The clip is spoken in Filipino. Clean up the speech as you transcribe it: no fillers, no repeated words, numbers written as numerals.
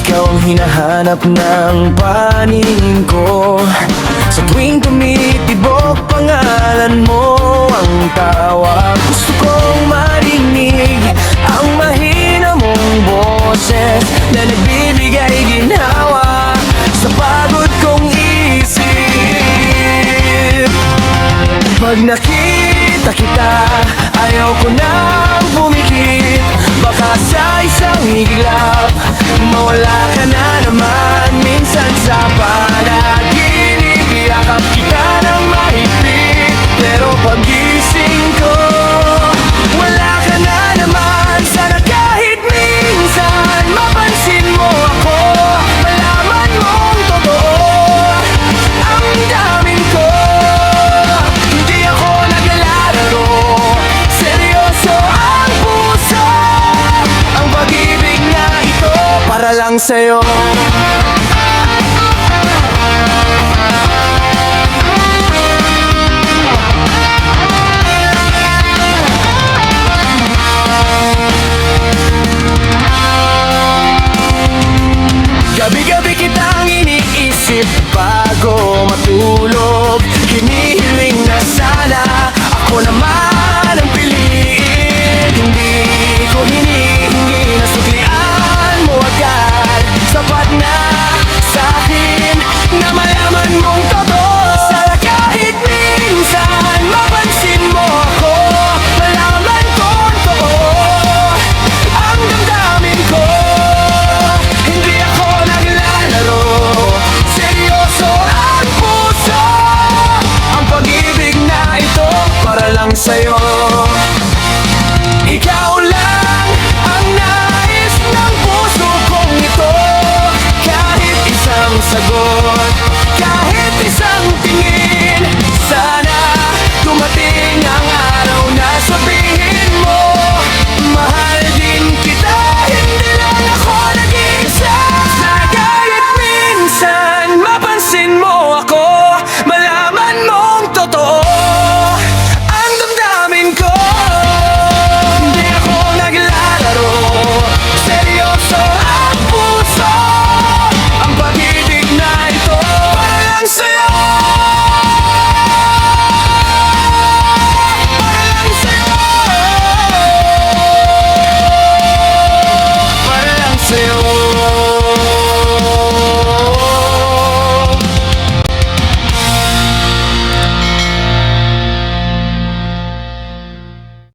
Ikaw ang hinahanap ng paningin ko. Sa tuwing tumitibok pangalan mo ang tawag, gusto kong marinig ang mahina mong boses na nagbibigay ginhawa sa pagod kong isip. Pag nakita kita, ayaw ko nang pumikit. Baka sa isang iglap mawala ka na naman. Minsan sa panaginip yakap kita ng mahigpit, pero pagising ko wala ka na naman. Sana kahit minsan mapansin mo ako, malaman mong totoo ang damdamin ko. Hindi ako naglalaro, seryoso ang puso. Ang pag-ibig na ito para lang sa'yo. Gabi-gabi kitang iniisip bago matulog. Hinihiling na sana ako naman ang piliin. Hindi ko hinihingi na suklian mo agad. Sapat na sa'kin na malaman mong totoo. Sana kahit minsan mapansin mo ako, malaman kong totoo ang damdamin ko. Hindi ako naglalaro, seryoso ang puso. Ang pag-ibig na ito para lang sa'yo. Ikaw lang ang nais ng puso kong ito. Kahit isang sagot, kahit isang tingin, sana dumating ang araw na sabihin mo mahal din kita, hindi lang ako nag-iisa. Sana kahit minsan mapansin mo ako, malaman mong totoo ang damdamin ko. Hindi ako naglalaro, seryoso ang puso. Ang pag-ibig na ito para lang sa'yo. Para lang sa'yo. Para lang sa'yo.